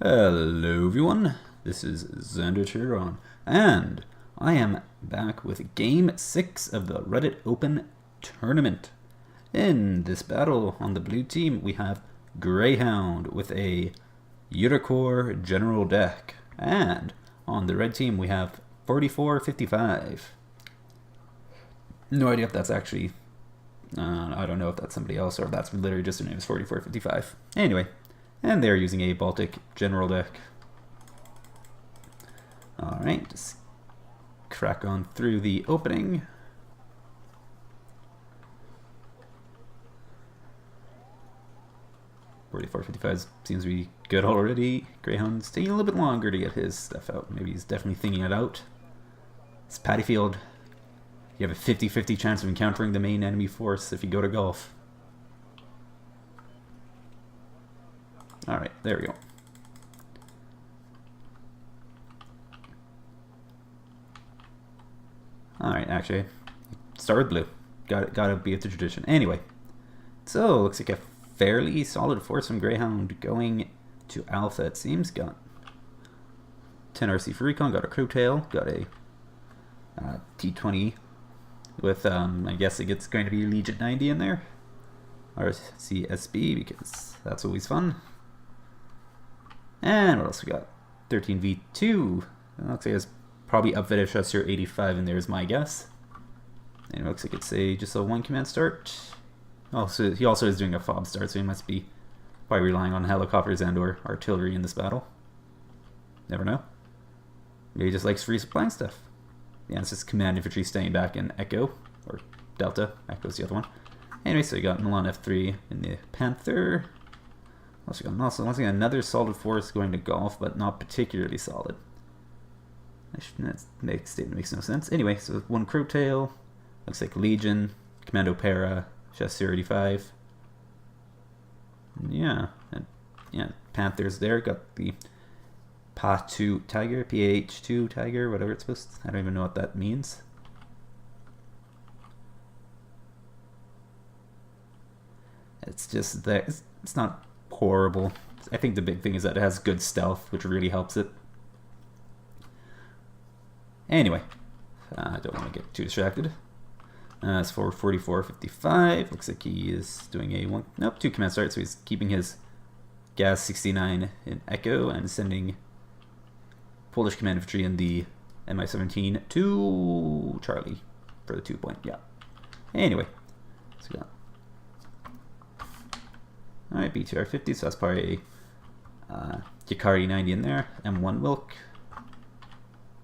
Hello everyone, this is Xander Chiron, and I am back with Game 6 of the Reddit Open Tournament. In this battle on the blue team, we have Greyhound with a Unicore general deck, and on the red team we have 4455. No idea if that's actually, I don't know if that's somebody else or if that's literally just their name is 4455. Anyway. And they're using a Baltic general deck. Alright, just crack on through the opening. $44.55 seems to be good already. Greyhound's taking a little bit longer to get his stuff out. Maybe he's definitely thinking it out. It's Paddy Field. You have a 50-50 chance of encountering the main enemy force if you go to golf. Alright, there we go. Alright, actually, start with blue. Gotta be the tradition. Anyway, so looks like a fairly solid force from Greyhound going to Alpha, it seems. Got 10 RC for Recon, got a Crowtail, got a T20 with, I guess it's going to be Legion 90 in there. RC SB, because that's always fun. And what else we got? 13V2. Looks like it's probably upfitted Chasseur 85 in there is my guess. And it looks like it's just a one command start. Oh, so he also is doing a fob start, so he must be probably relying on helicopters and or artillery in this battle. Never know. Maybe he just likes free supplying stuff. Yeah, it's just command infantry staying back in Echo, or Delta. Echo's the other one. Anyway, so we got Milan F3 in the Panther. Also got once again another solid force going to golf, but not particularly solid. That statement makes no sense. Anyway, so one Crowtail, looks like Legion, Commando Para, Chasseur 85. Yeah, Panthers there. Got the PA2 Tiger, PH2 Tiger, whatever it's supposed to. I don't even know what that means. It's just that it's not horrible. I think the big thing is that it has good stealth, which really helps it. Anyway, I don't want to get too distracted. As for 4455, looks like he is doing a two command start, so he's keeping his Gas 69 in Echo and sending Polish command infantry in the Mi-17 to Charlie for the 2-point. Yeah. Anyway, so we got alright, BTR-50, so that's probably a Yakari 90 in there. M1 Wilk.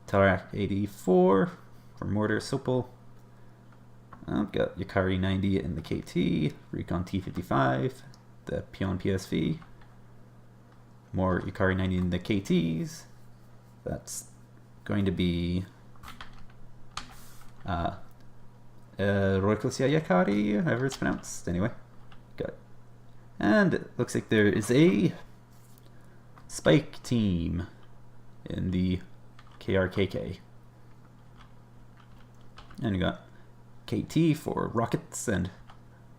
Tarak 84 for Mortar Sopel. Got Yakari 90 in the KT. Recon T55. The Pion PSV. More Yakari 90 in the KTs. That's going to be Roikosia Yakari, however it's pronounced. Anyway, got. And it looks like there is a Spike team in the KRKK. And you got KT for rockets, and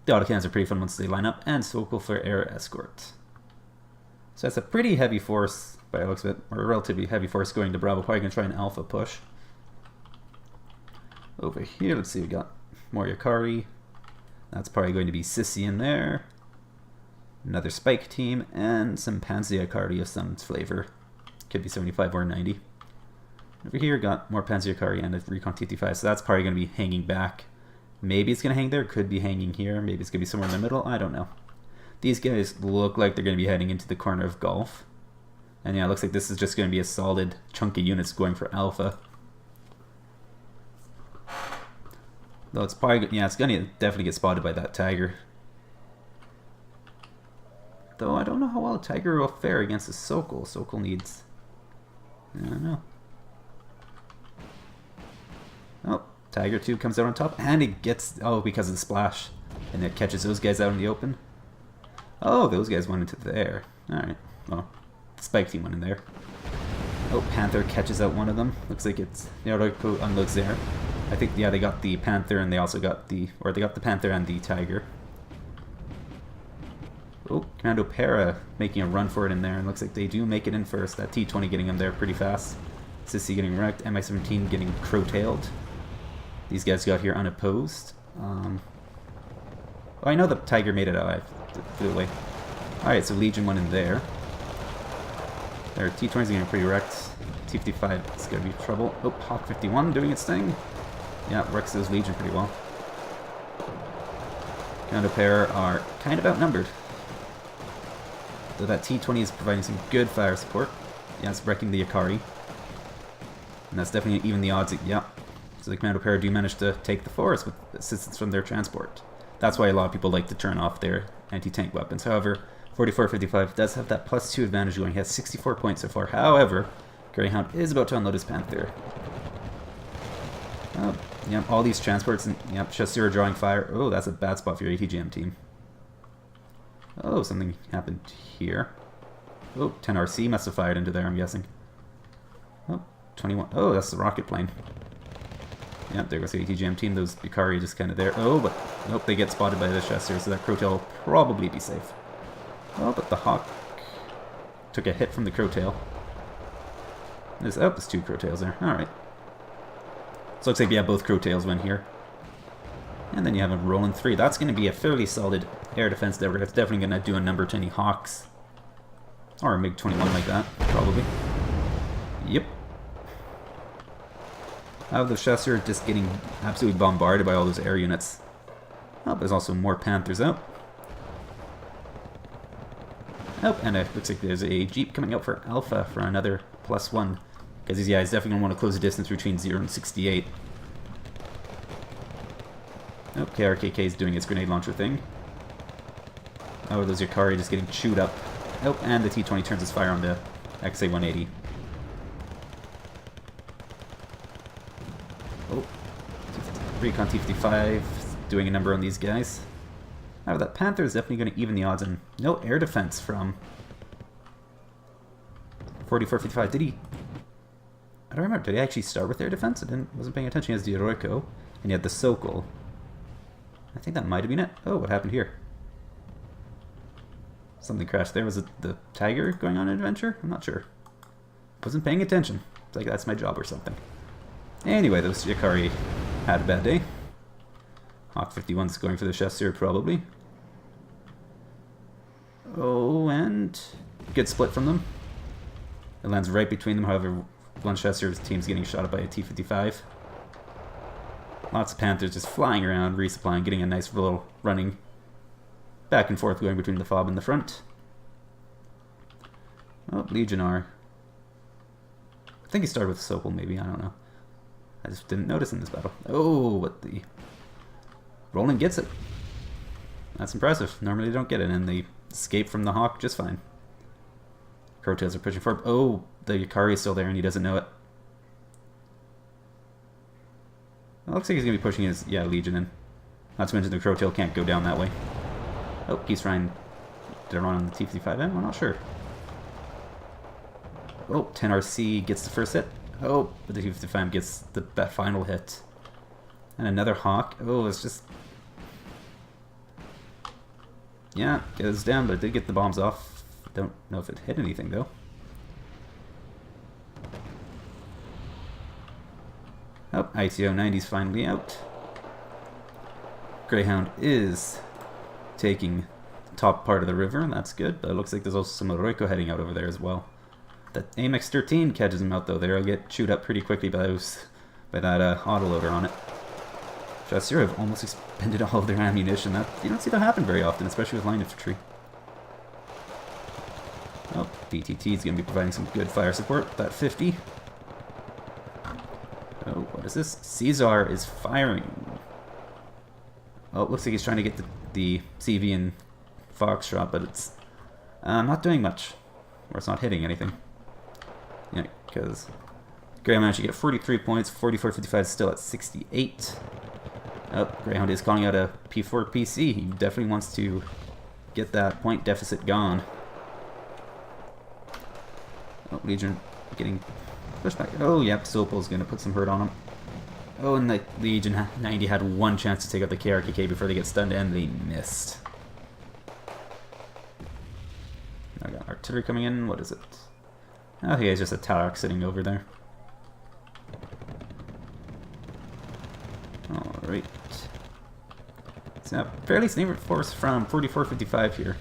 the autocannons are pretty fun once they line up, and Sokol for air escort. So that's a pretty heavy force, by the looks of it, or a relatively heavy force going to Bravo. Probably going to try an alpha push. Over here, let's see, we got more Yakari. That's probably going to be Sissy in there. Another Spike team, and some Panzer Yakari of some flavor. Could be 75 or 90. Over here, got more Panzer Yakari and a Recon T-55, so that's probably going to be hanging back. Maybe it's going to hang there, could be hanging here, maybe it's going to be somewhere in the middle, I don't know. These guys look like they're going to be heading into the corner of Golf. And yeah, it looks like this is just going to be a solid chunk of units going for Alpha. Though it's probably, yeah, it's going to definitely get spotted by that Tiger. Though I don't know how well a Tiger will fare against a Sokol. Sokol needs, I don't know. Oh, Tiger 2 comes out on top, and it gets, because of the splash. And it catches those guys out in the open. Oh, those guys went into there. Alright, well, the Spike team went in there. Oh, Panther catches out one of them. Looks like it's, the auto unloads there. I think, yeah, they got the Panther, and they also got the, or they got the Panther and the Tiger. Oh, Commando Para making a run for it in there, and looks like they do make it in first. That T-20 getting them there pretty fast. Sissy getting wrecked, MI-17 getting crow-tailed. These guys got here unopposed. Oh, I know the Tiger made it out. I flew away. Alright, so Legion went in there. Their T-20's getting pretty wrecked. T-55 is going to be trouble. Oh, Hawk 51 doing its thing. Yeah, wrecks those Legion pretty well. Commando Pair are kind of outnumbered. Though that T-20 is providing some good fire support. Yeah, it's wrecking the Ikari. And that's definitely even the odds. Yeah. So the Commando Pair do manage to take the forest with assistance from their transport. That's why a lot of people like to turn off their anti-tank weapons. However, 44-55 does have that +2 advantage going. He has 64 points so far. However, Greyhound is about to unload his Panther. Oh, yep, all these transports and yep, Chasseur drawing fire. Oh, that's a bad spot for your ATGM team. Oh, something happened here. Oh, 10 RC must have fired into there, I'm guessing. Oh, 21. Oh, that's the rocket plane. Yep, there goes the ATGM team. Those Ikari just kind of there. Oh, but nope, they get spotted by the Chasseur, so that Crowtail will probably be safe. Oh, but the Hawk took a hit from the Crowtail. There's two Crowtails there. Alright. So looks like, yeah, both Crowtails win here. And then you have a Roland 3. That's going to be a fairly solid air defense there. It's definitely going to do a number to any Hawks. Or a MiG-21 like that, probably. Yep. The Chasseur just getting absolutely bombarded by all those air units. Oh, there's also more Panthers out. Oh, and it looks like there's a Jeep coming out for Alpha for another +1. Because these guys definitely going to want to close the distance between 0 and 68. Oh, KRKK is doing its grenade launcher thing. Oh, those Ikari just getting chewed up. Oh, and the T-20 turns its fire on the XA-180. Oh, Recon T-55 doing a number on these guys. Oh, that Panther is definitely going to even the odds, and no air defense from 44-55. Did he? I don't remember. Did he actually start with air defense? I wasn't paying attention. He has the Oroiko, and he had the Sokol. I think that might have been it. Oh, what happened here? Something crashed there. Was it the Tiger going on an adventure? I'm not sure. Wasn't paying attention. It's like that's my job or something. Anyway, those Ikari had a bad day. Hawk 51's going for the Chasseur probably. Oh, and good split from them. It lands right between them. However, one Chasseur's team's getting shot up by a T-55. Lots of Panthers just flying around, resupplying, getting a nice little running back and forth going between the FOB and the front. Oh, Legionnaire. I think he started with Sokol, maybe. I don't know. I just didn't notice in this battle. Oh, what the... Roland gets it. That's impressive. Normally they don't get it, and they escape from the Hawk just fine. Crowtails are pushing forward. Oh, the Ikari is still there, and he doesn't know it. It looks like he's going to be pushing his, Legion in. Not to mention the Crowtail can't go down that way. Oh, he's trying to run on the T-55. I'm not sure. Oh, 10 RC gets the first hit. Oh, but the T-55 gets that final hit. And another Hawk. Oh, it's just... Yeah, goes down, but it did get the bombs off. Don't know if it hit anything, though. Oh, ITO 90's finally out. Greyhound is taking the top part of the river, and that's good. But it looks like there's also some Oroiko heading out over there as well. That AMX-13 catches them out, though. They'll get chewed up pretty quickly by that autoloader on it. Chasseur have almost expended all of their ammunition. You don't see that happen very often, especially with line infantry. Oh, BTT is going to be providing some good fire support. That 50. Oh, what is this? Caesar is firing. Oh, it looks like he's trying to get the CV and Foxtrot, but it's not doing much. Or it's not hitting anything. Yeah, because Greyhound managed to get 43 points. 44-55 is still at 68. Oh, Greyhound is calling out a P4 PC. He definitely wants to get that point deficit gone. Oh, Legion getting pushed back. Oh, yep, Sopol's going to put some hurt on him. Oh, and the Legion 90 had one chance to take out the KRKK before they get stunned, and they missed. artillery coming in. What is it? Oh, yeah, it's just a Tarak sitting over there. Alright. It's a fairly stable force from 4455 here.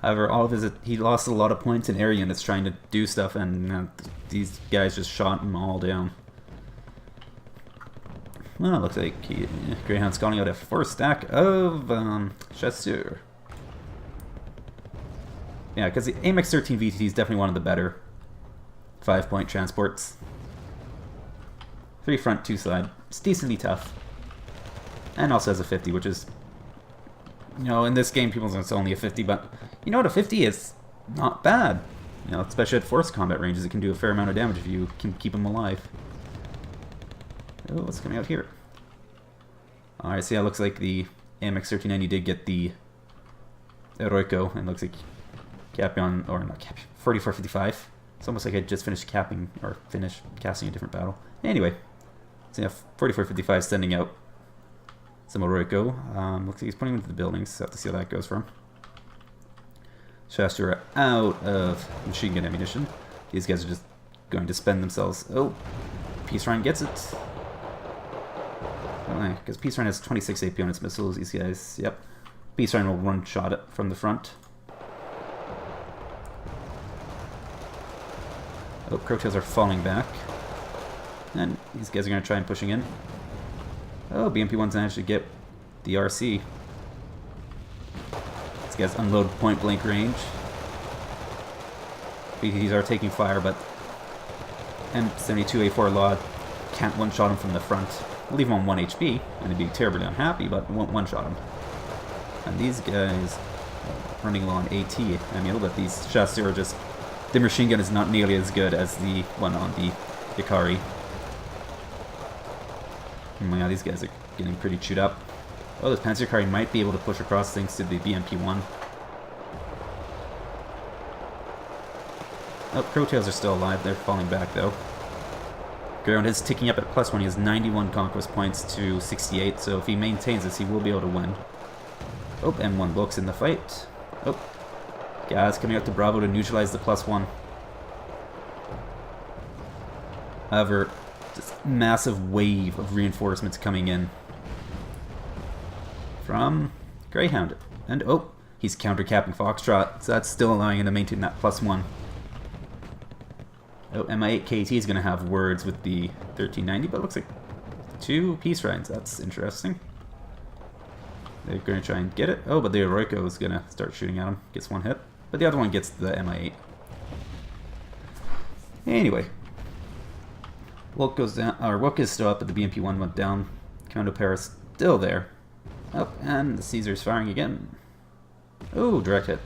However, all of his, he lost a lot of points in air units trying to do stuff, and these guys just shot him all down. Well, it looks like Greyhound's calling out a 4 stack of chasseurs. Yeah, because the AMX 13 VTT is definitely one of the better 5-point transports. 3 front, 2 side. It's decently tough. And also has a 50, which is, you know, in this game people say it's only a 50, but you know what, a 50 is not bad. You know, especially at force combat ranges, it can do a fair amount of damage if you can keep them alive. Oh, what's coming out here? Alright, so yeah, it looks like the AMX 1390 did get the Eroico, and looks like capping on, or not capping, 4455. It's almost like I just finished capping, or finished casting a different battle. Anyway, so yeah, 4455 sending out some Eroico. Looks like he's putting them into the buildings, so I have to see how that goes for him. Chasseurs are out of machine gun ammunition. These guys are just going to spend themselves. Oh, Peace Ryan gets it. Because Peace Ryan has 26 AP on its missiles, these guys, yep. Peace Ryan will one-shot it from the front. Oh, Crowtails are falling back. And these guys are going to try and pushing in. Oh, BMP-1's managed to get the RC. These guys unload point-blank range. BTTs are taking fire, but M72A4 Law can't one-shot him from the front. Leave him on 1 HP, and they'd be terribly unhappy, but won't one-shot him. And these guys running low on AT ammo, but these chasseurs are just... The machine gun is not nearly as good as the one on the Ikari. And yeah, these guys are getting pretty chewed up. Oh, this Panzer Ikari might be able to push across thanks to the BMP-1. Oh, Crowtails are still alive, they're falling back though. Greyhound is ticking up at +1. He has 91 conquest points to 68, so if he maintains this, he will be able to win. Oh, M1 Bulk's in the fight. Oh, Gaz coming out to Bravo to neutralize the +1. However, this massive wave of reinforcements coming in from Greyhound. And oh, he's counter-capping Foxtrot, so that's still allowing him to maintain that +1. Oh, MI8 KT is going to have words with the 1390, but it looks like 2 Peace Rhines. That's interesting. They're going to try and get it. Oh, but the Eroico is going to start shooting at him. Gets 1 hit. But the other one gets the MI8. Anyway. Wilk goes down, or Wilk is still up, but the BMP-1 went down. Condo Paris still there. Up, and the Caesar's firing again. Oh, direct hit.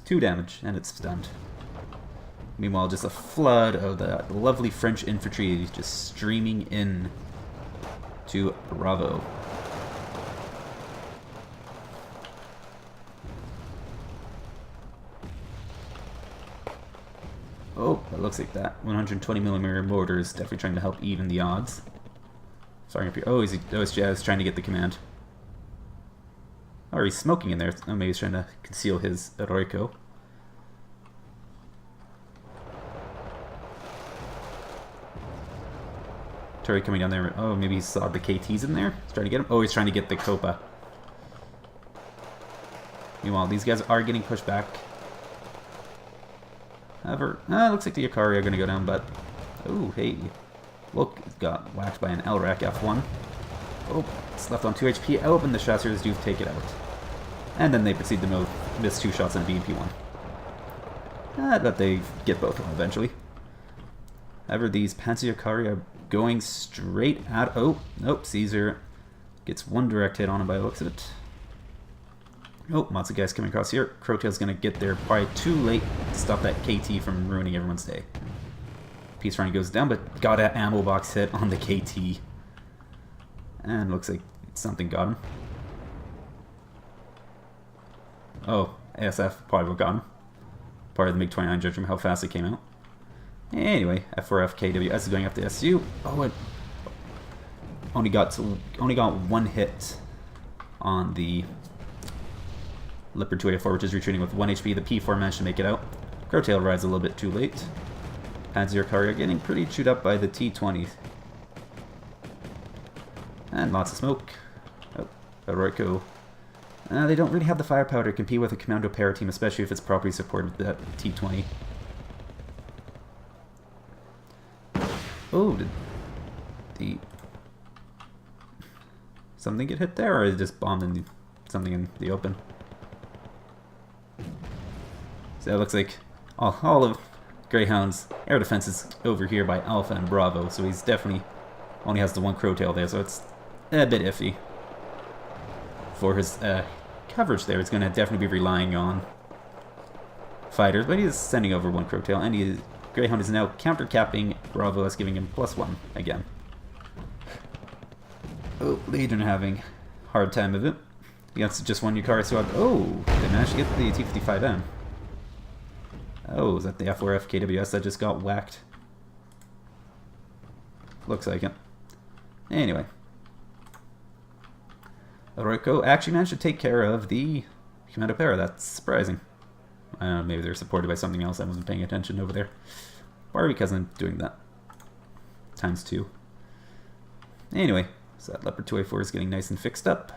2 damage, and it's stunned. Meanwhile, just a flood of the lovely French infantry just streaming in to Bravo. Oh, it looks like that 120mm mortar is definitely trying to help even the odds. Sorry, up here. Oh, he's trying to get the command. Oh, he's smoking in there. Oh, maybe he's trying to conceal his Eroico. Terry coming down there. Oh, maybe he saw the KTs in there. He's trying to get him. Oh, he's trying to get the Copa. Meanwhile, these guys are getting pushed back. However, looks like the Ikari are going to go down, but... Oh, hey. Look, got whacked by an LRAC F1. Oh, it's left on 2 HP. Oh, and the chasseurs do take it out. And then they proceed to miss 2 shots on a BMP-1. But they get both of them eventually. However, these Panzer Ikari are going straight at... Oh, nope, Caesar gets 1 direct hit on him by the looks of it. Oh, lots of guys coming across here. Crowtail's going to get there probably too late to stop that KT from ruining everyone's day. Peace Ryan goes down, but got an ammo box hit on the KT. And looks like something got him. Oh, ASF probably got him. Part of the MiG-29 judgment, how fast it came out. Anyway, F4FKWS is going up to SU. Oh, it only got 1 hit on the Leopard 284, which is retreating with 1 HP. The P4 managed to make it out. Crowtail arrives a little bit too late. Panzer Courier getting pretty chewed up by the T-20. And lots of smoke. Oh, Royko. They don't really have the firepower to compete with a Commando Para team, especially if it's properly supported with that T-20. Oh, did the... something get hit there, or is it just bombed in something in the open? So it looks like all of Greyhound's air defense is over here by Alpha and Bravo, so he's definitely only has the one Crowtail there, so it's a bit iffy. For his coverage there, it's going to definitely be relying on fighters, but he is sending over one Crowtail, and Greyhound is now counter-capping Bravo, that's giving him +1 again. Oh, Legion having a hard time of it. Against just one Yukari Swag. Oh, they managed to get the T-55M. Oh, is that the F4F KWS that just got whacked? Looks like it. Anyway. Royko actually managed to take care of the Commando Para. That's surprising. I don't know, maybe they're supported by something else I wasn't paying attention over there. Or because I'm doing that. ×2. Anyway, so that Leopard 2A4 is getting nice and fixed up.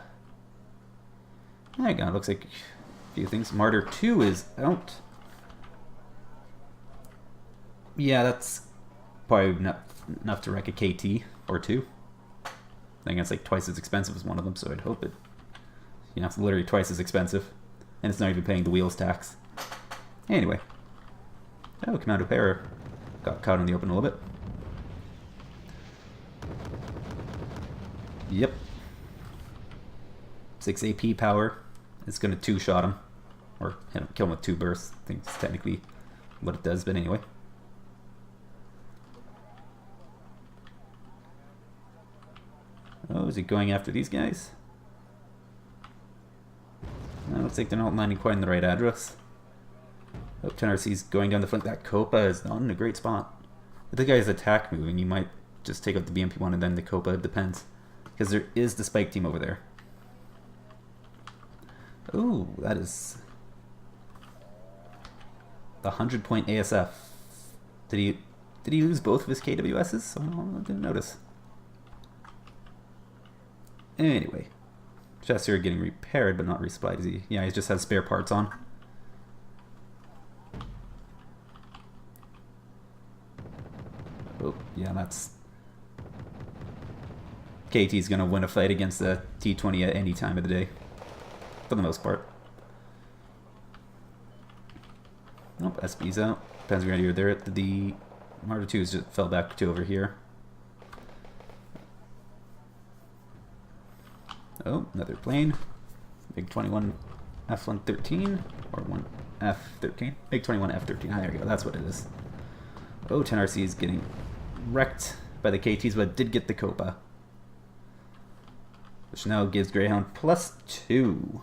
There you go, looks like a few things. Martyr 2 is out. Yeah, that's probably not enough to wreck a KT or 2. I think it's like twice as expensive as one of them, so I'd hope it... You know, it's literally twice as expensive. And it's not even paying the wheels tax. Anyway. Oh, Commando Para got caught in the open a little bit. Yep. 6 AP power. It's going to 2-shot him. Or hit him, kill him with 2 bursts. I think it's technically what it does, but anyway. Oh, is he going after these guys? No, looks like they're not landing quite in the right address. Oh, 10RC's going down the flank. That Copa is not in a great spot. If the guy's attack moving, you might just take out the BMP-1 and then the Copa. It depends. Because there is the spike team over there. Ooh, that is... the 100-point ASF. Did he lose both of his KWSs? Oh, I didn't notice. Anyway. Chassis are getting repaired, but not resupplied. Yeah, he just has spare parts on. Oh, yeah, that's... KT's gonna win a fight against the T-20 at any time of the day. For the most part. Nope, SB's out. Panzer Grenadier there at the... Martyr 2's just fell back to over here. Oh, another plane. MiG-21 F-113, or 1 F-13. MiG-21 F-13, there we go, that's what it is. Oh, 10RC is getting wrecked by the KTs, but did get the Copa. Which now gives Greyhound +2.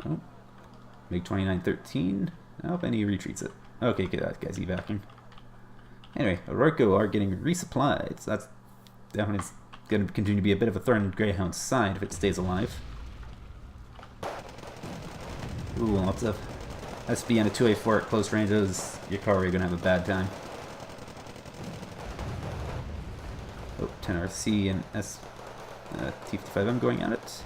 Oh, MiG-29 13. Oh, and he retreats it. Okay, that guy's evacing. Anyway, Royko are getting resupplied, so that's definitely going to continue to be a bit of a thorn in Greyhound's side if it stays alive. Ooh, lots of SB and a 2A4 at close ranges. Yukari are going to have a bad time. Oh, 10RC and T-55M going at it.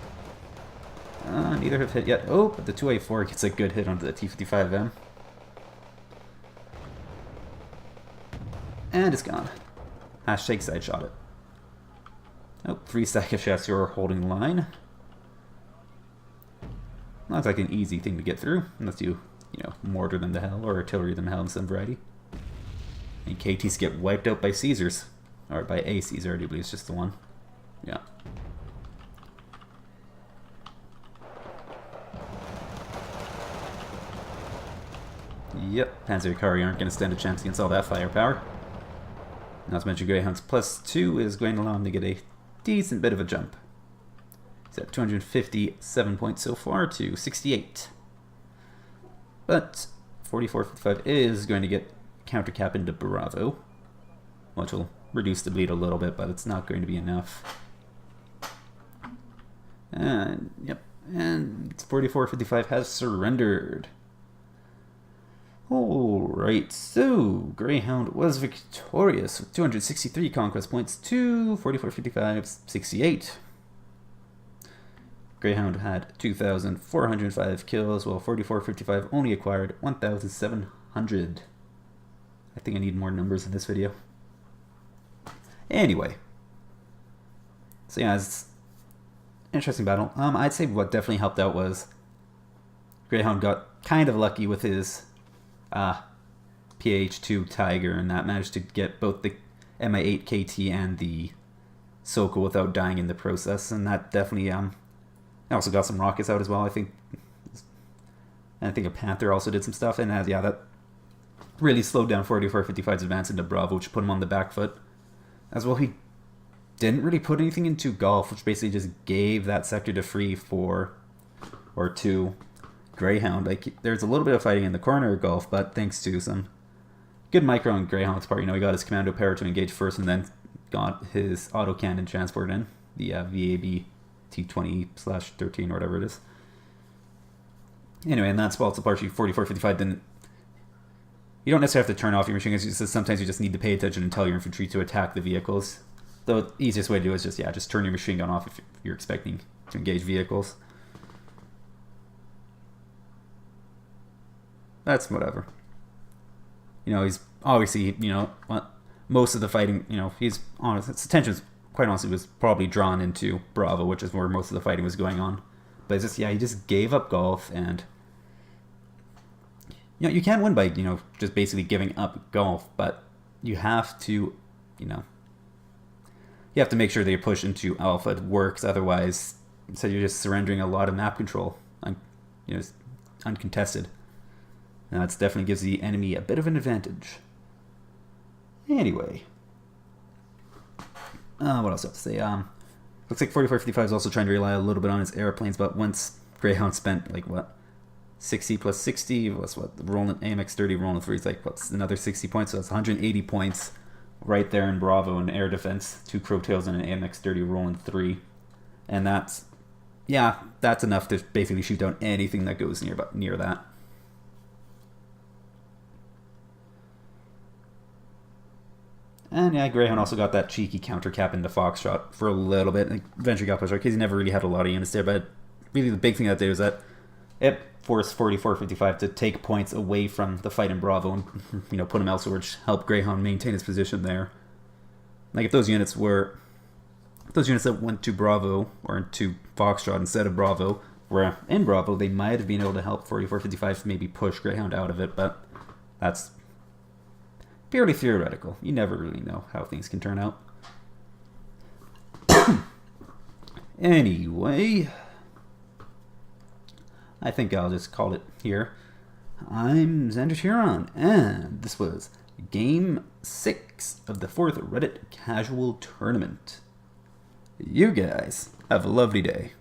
Neither have hit yet. Oh, but the 2A4 gets a good hit onto the T-55M. And it's gone. Hashtag side shot it. Oh, 3 chassis are holding line. Looks like an easy thing to get through, unless you know, mortar them to hell or artillery them to hell in some variety. And KTs get wiped out by Caesars. Or by a Caesar, I do believe it's just the one. Yeah. Yep, Panzer Yukari aren't going to stand a chance against all that firepower. Not to mention Greyhound's +2 is going to allow him to get a decent bit of a jump. He's at 257 points so far to 68. But 44-55 is going to get counter-cap into Bravo, which will reduce the bleed a little bit, but it's not going to be enough. And, yep, and 4455 has surrendered. Alright, so Greyhound was victorious with 263 conquest points to 4455's 68. Greyhound had 2,405 kills, while 4455 only acquired 1,700. I think I need more numbers in this video. Anyway. So yeah, it's an interesting battle. I'd say what definitely helped out was Greyhound got kind of lucky with his PH2 Tiger, and that managed to get both the MI8 KT and the Sokol without dying in the process, and that definitely I also got some rockets out as well. I think a Panther also did some stuff, and yeah, that really slowed down 4455's advance into Bravo, which put him on the back foot. As well, he didn't really put anything into Golf, which basically just gave that sector to free to Greyhound. Like, there's a little bit of fighting in the corner of Golf, but thanks to some good micro on Greyhound's part, he got his commando power to engage first, and then got his autocannon transport in, the VAB T20/13 or whatever it is. Anyway, and that's also partially 4455 didn't. You don't necessarily have to turn off your machine guns. Sometimes you just need to pay attention and tell your infantry to attack the vehicles. The easiest way to do it is just turn your machine gun off if you're expecting to engage vehicles. That's whatever. He's obviously, most of the fighting, he's honest. His attention, quite honestly, was probably drawn into Bravo, which is where most of the fighting was going on. But it's just, he just gave up Golf, and you can win by, just basically giving up Golf, but you have to, you have to make sure that your push into Alpha works. Otherwise, so you're just surrendering a lot of map control, uncontested. Now, that definitely gives the enemy a bit of an advantage. Anyway, what else do I have to say? Looks like 4455 is also trying to rely a little bit on his airplanes, but once Greyhound spent 60 plus 60, what's rolling AMX 30 rolling 3 is another 60 points, so that's 180 points right there in Bravo in air defense. 2 Crowtails and an AMX 30 rolling 3, and that's enough to basically shoot down anything that goes near that. And yeah, Greyhound also got that cheeky counter cap into Foxtrot for a little bit. Eventually got pushed out because he never really had a lot of units there. But really the big thing that day was that it forced 4455 to take points away from the fight in Bravo and put him elsewhere, which helped Greyhound maintain his position there. If those units that went to Bravo or to Foxtrot instead of Bravo were in Bravo, they might have been able to help 4455 maybe push Greyhound out of it, but that's purely theoretical. You never really know how things can turn out. Anyway, I think I'll just call it here. I'm Xander Huron, and this was Game 6 of the 4th Reddit Casual Tournament. You guys have a lovely day.